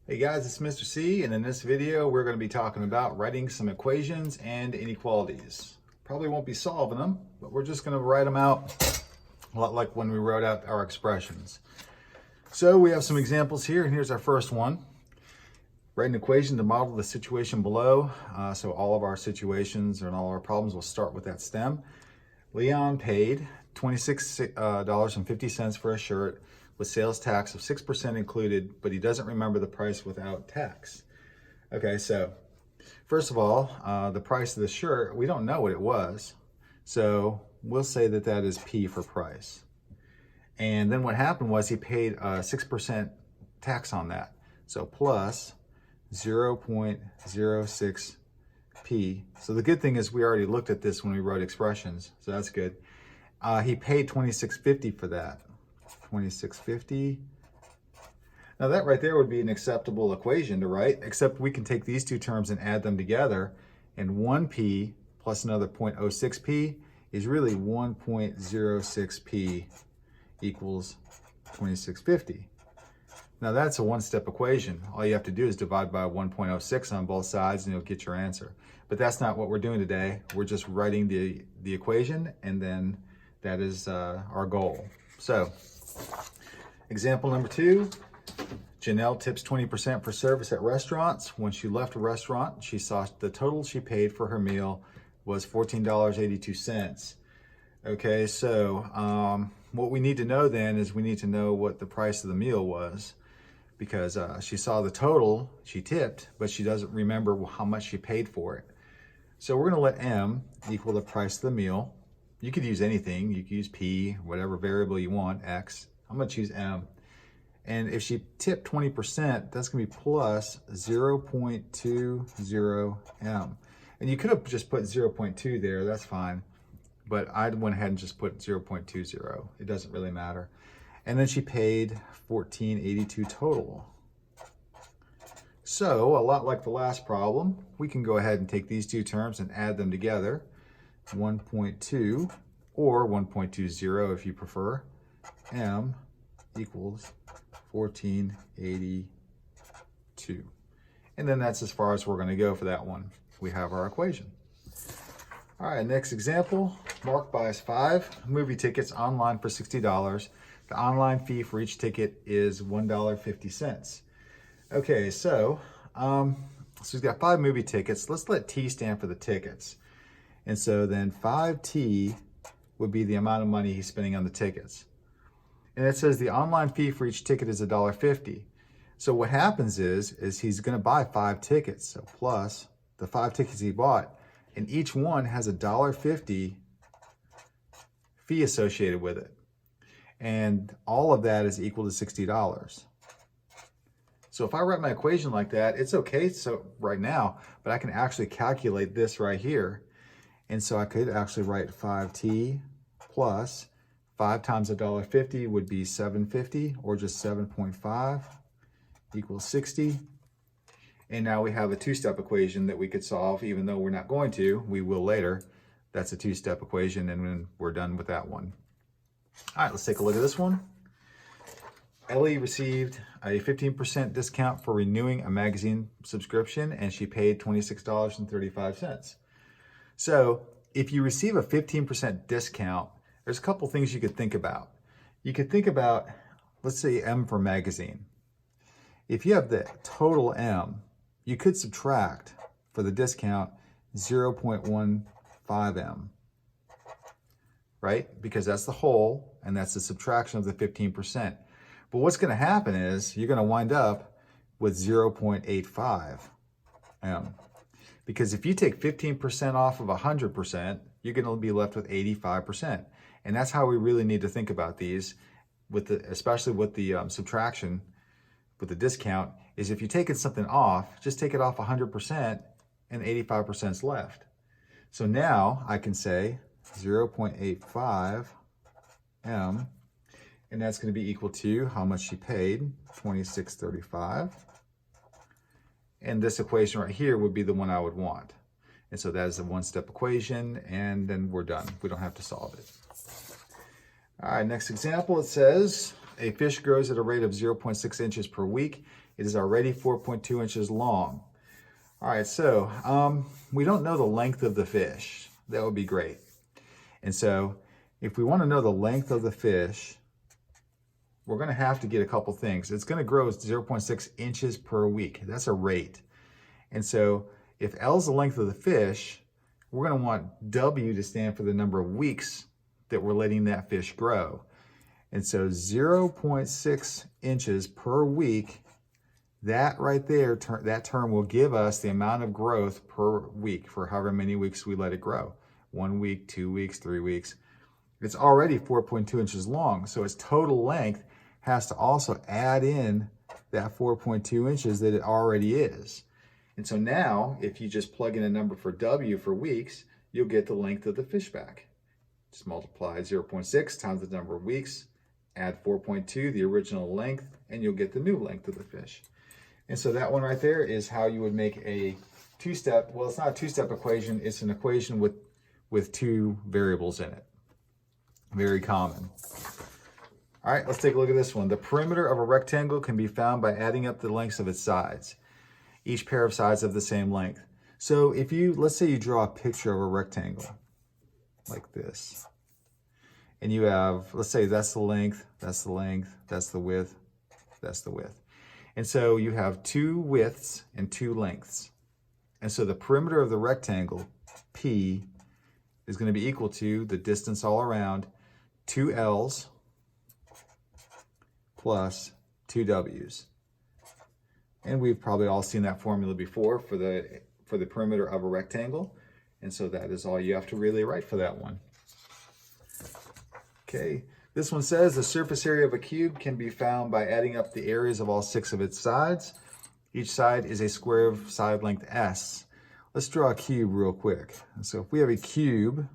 Hey guys, it's Mr. C, and in this video we're going to be talking about writing some equations and inequalities. Probably won't be solving them, but we're just going to write them out a lot like when we wrote out our expressions. So we have some examples here, and here's our first one. Write an equation to model the situation below. So all of our situations and all our problems will start with that stem. Leon paid $26.50 for a shirt with sales tax of 6% included, but he doesn't remember the price without tax. Okay, so first of all, the price of the shirt, we don't know what it was. So we'll say that that is P for price. And then what happened was he paid 6% tax on that. So plus 0.06P. So the good thing is we already looked at this when we wrote expressions, so that's good. He paid $26.50 for that. $26.50. Now that right there would be an acceptable equation to write, except we can take these two terms and add them together, and 1P plus another 0.06P is really 1.06P equals 26.50. Now that's a one-step equation. All you have to do is divide by 1.06 on both sides and you'll get your answer. But that's not what we're doing today. We're just writing the equation, and then that is our goal. So example number 2, Janelle tips 20% for service at restaurants. When she left a restaurant, she saw the total she paid for her meal was $14.82. Okay, so what we need to know then is we need to know what the price of the meal was, because she saw the total she tipped, but she doesn't remember how much she paid for it. So we're going to let M equal the price of the meal. You could use anything. You could use P, whatever variable you want, X. I'm going to choose M. And if she tipped 20%, that's going to be plus 0.20M. And you could have just put 0.2 there. That's fine. But I went ahead and just put 0.20. It doesn't really matter. And then she paid $14.82 total. So a lot like the last problem, we can go ahead and take these two terms and add them together. 1.2 or 1.20 if you prefer. M equals 14.82. And then that's as far as we're going to go for that one. We have our equation. All right, next example. Mark buys 5 movie tickets online for $60. The online fee for each ticket is $1.50. Okay, so he's got 5 movie tickets. Let's let T stand for the tickets. And so then 5T would be the amount of money he's spending on the tickets. And it says the online fee for each ticket is $1.50. So what happens is he's going to buy 5 tickets. So plus the 5 tickets he bought, and each one has $1.50 fee associated with it. And all of that is equal to $60. So if I write my equation like that, it's okay so right now, but I can actually calculate this right here. And so I could actually write 5T plus 5 times $1.50 would be $7.50, or just 7.5 equals 60. And now we have a 2-step equation that we could solve, even though we're not going to. We will later. That's a 2-step equation, and then we're done with that one. All right, let's take a look at this one. Ellie received a 15% discount for renewing a magazine subscription, and she paid $26.35. So if you receive a 15% discount, there's a couple things you could think about. You could think about, let's say M for magazine. If you have the total M, you could subtract for the discount 0.15M, right? Because that's the whole, and that's the subtraction of the 15%. But what's going to happen is you're going to wind up with 0.85M. Because if you take 15% off of 100%, you're going to be left with 85%. And that's how we really need to think about these, especially with the subtraction, with the discount, is if you're taking something off, just take it off 100% and 85% is left. So now I can say 0.85M, and that's going to be equal to how much she paid, $26.35. And this equation right here would be the one I would want. And so that is a 1-step equation, and then we're done. We don't have to solve it. All right, next example, it says a fish grows at a rate of 0.6 inches per week. It is already 4.2 inches long. All right, so we don't know the length of the fish. That would be great. And so if we want to know the length of the fish, we're going to have to get a couple things. It's going to grow 0.6 inches per week. That's a rate. And so if L is the length of the fish, we're going to want W to stand for the number of weeks that we're letting that fish grow. And so 0.6 inches per week, that right there, that term will give us the amount of growth per week for however many weeks we let it grow. 1 week, 2 weeks, 3 weeks. It's already 4.2 inches long, so its total length has to also add in that 4.2 inches that it already is. And so now, if you just plug in a number for W for weeks, you'll get the length of the fish back. Just multiply 0.6 times the number of weeks, add 4.2, the original length, and you'll get the new length of the fish. And so that one right there is how you would make a two-step, well, it's not a two-step equation, it's an equation with two variables in it. Very common. All right, let's take a look at this one. The perimeter of a rectangle can be found by adding up the lengths of its sides. Each pair of sides of the same length. So if you, let's say you draw a picture of a rectangle like this. And you have, let's say that's the length, that's the length, that's the width, that's the width. And so you have two widths and two lengths. And so the perimeter of the rectangle, P, is going to be equal to the distance all around, 2 L's plus 2 W's. And we've probably all seen that formula before for the perimeter of a rectangle. And so that is all you have to really write for that one. Okay, this one says the surface area of a cube can be found by adding up the areas of all 6 of its sides. Each side is a square of side length S. Let's draw a cube real quick. So if we have a cube,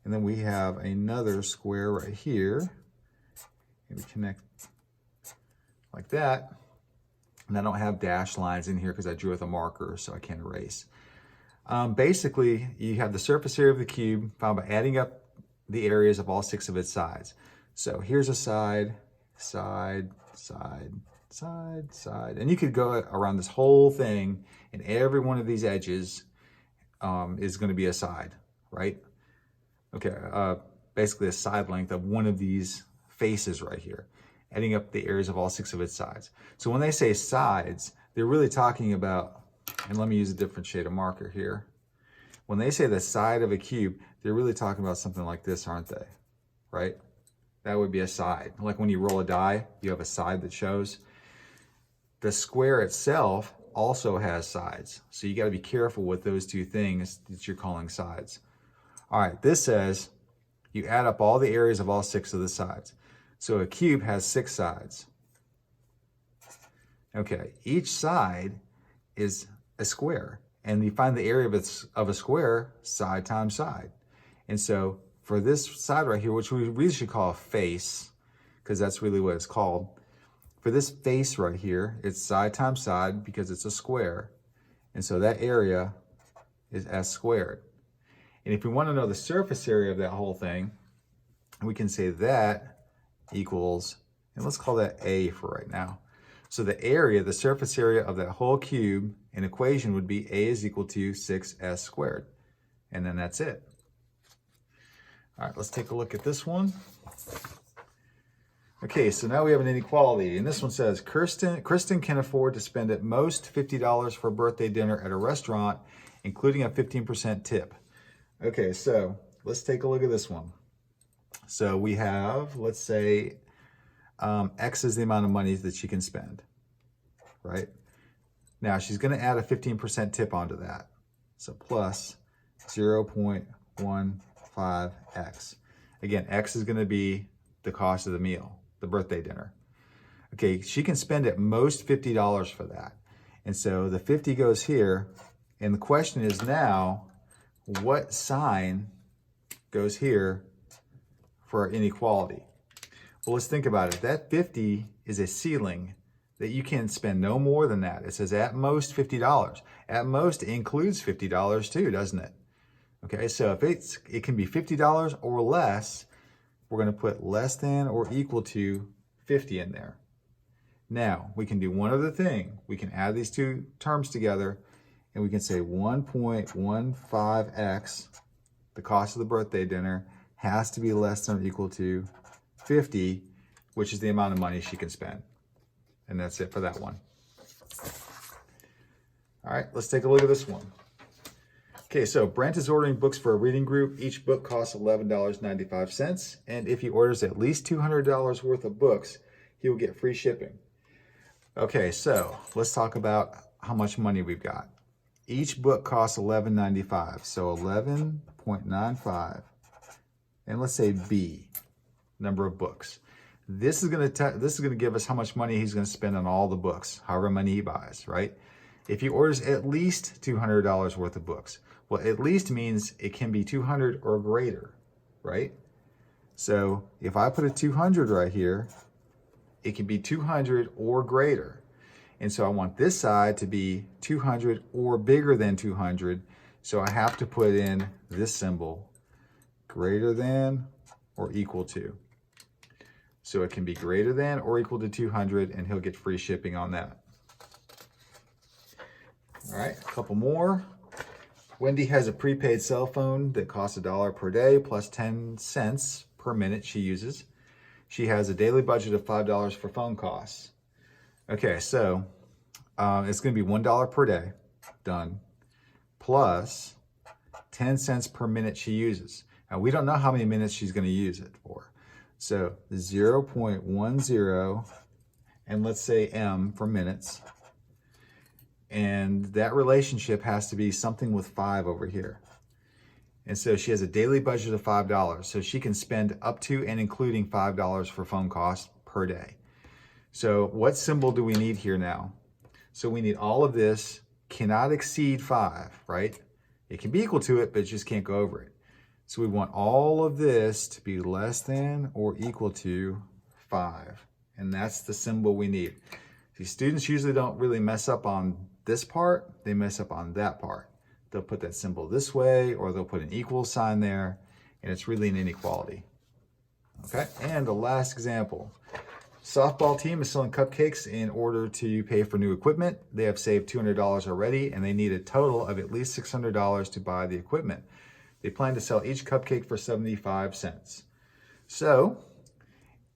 and then we have another square right here, and we connect like that, and I don't have dashed lines in here because I drew with a marker, so I can't erase. Basically, you have the surface area of the cube found by adding up the areas of all 6 of its sides. So here's a side, side, side, side, side. And you could go around this whole thing, and every one of these edges is going to be a side, right? Okay, basically a side length of one of these faces right here, adding up the areas of all 6 of its sides. So when they say sides, they're really talking about, and let me use a different shade of marker here. When they say the side of a cube, they're really talking about something like this, aren't they? Right? That would be a side. Like when you roll a die, you have a side that shows. The square itself also has sides. So you got to be careful with those two things that you're calling sides. All right, this says you add up all the areas of all 6 of the sides. So a cube has 6 sides. Okay, each side is a square. And you find the area of a square side times side. And so for this side right here, which we really should call a face, because that's really what it's called. For this face right here, it's side times side because it's a square. And so that area is S squared. And if we want to know the surface area of that whole thing, we can say that equals, and let's call that A for right now. So the area, the surface area of that whole cube, an equation would be A is equal to 6S squared. And then that's it. All right, let's take a look at this one. Okay, so now we have an inequality. And this one says, Kristen can afford to spend at most $50 for a birthday dinner at a restaurant, including a 15% tip. Okay, so let's take a look at this one. So we have, let's say, X is the amount of money that she can spend, right? Now she's going to add a 15% tip onto that. So plus 0.15x. Again, X is going to be the cost of the meal, the birthday dinner. Okay, she can spend at most $50 for that. And so the 50 goes here. And the question is now, what sign goes here for our inequality? Well, let's think about it. That 50 is a ceiling that you can spend no more than that. It says at most $50. At most includes $50 too, doesn't it? Okay, so if it can be $50 or less, we're going to put less than or equal to 50 in there. Now, we can do one other thing. We can add these two terms together, and we can say 1.15x, the cost of the birthday dinner, has to be less than or equal to 50, which is the amount of money she can spend. And that's it for that one. All right, let's take a look at this one. Okay, so Brent is ordering books for a reading group. Each book costs $11.95. And if he orders at least $200 worth of books, he will get free shipping. Okay, so let's talk about how much money we've got. Each book costs $11.95, so 11.95. And let's say B, number of books. This is going to give us how much money he's going to spend on all the books, however many he buys, right? If he orders at least $200 worth of books, well, at least means it can be 200 or greater, right? So if I put a 200 right here, it can be 200 or greater. And so I want this side to be 200 or bigger than 200. So I have to put in this symbol, greater than or equal to. So it can be greater than or equal to 200, and he'll get free shipping on that. All right, a couple more. Wendy has a prepaid cell phone that costs $1 per day plus 10 cents per minute she uses. She has a daily budget of $5 for phone costs. Okay, so it's going to be $1 per day, done, plus 10 cents per minute she uses. Now, we don't know how many minutes she's going to use it for. So 0.10, and let's say M for minutes. And that relationship has to be something with 5 over here. And so she has a daily budget of $5. So she can spend up to and including $5 for phone costs per day. So what symbol do we need here now? So we need all of this cannot exceed 5, right? It can be equal to it, but it just can't go over it. So we want all of this to be less than or equal to 5. And that's the symbol we need. See, students usually don't really mess up on this part, they mess up on that part. They'll put that symbol this way, or they'll put an equal sign there, and it's really an inequality. Okay, and the last example. Softball team is selling cupcakes in order to pay for new equipment. They have saved $200 already, and they need a total of at least $600 to buy the equipment. They plan to sell each cupcake for 75 cents. So,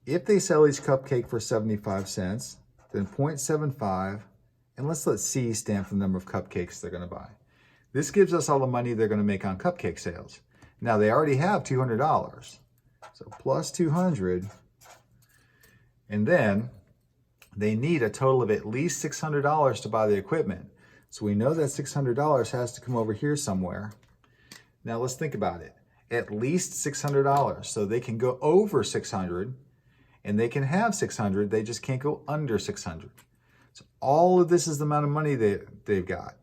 if they sell each cupcake for 75 cents, then 0.75, and let's let C stand for the number of cupcakes they're going to buy. This gives us all the money they're going to make on cupcake sales. Now, they already have $200, so plus 200, and then they need a total of at least $600 to buy the equipment. So we know that $600 has to come over here somewhere. Now, let's think about it. At least $600, so they can go over 600, and they can have 600, they just can't go under 600. So all of this is the amount of money they've got.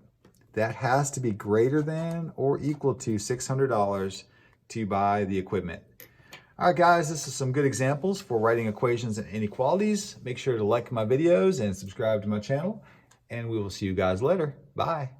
That has to be greater than or equal to $600 to buy the equipment. All right, guys, this is some good examples for writing equations and inequalities. Make sure to like my videos and subscribe to my channel, and we will see you guys later. Bye.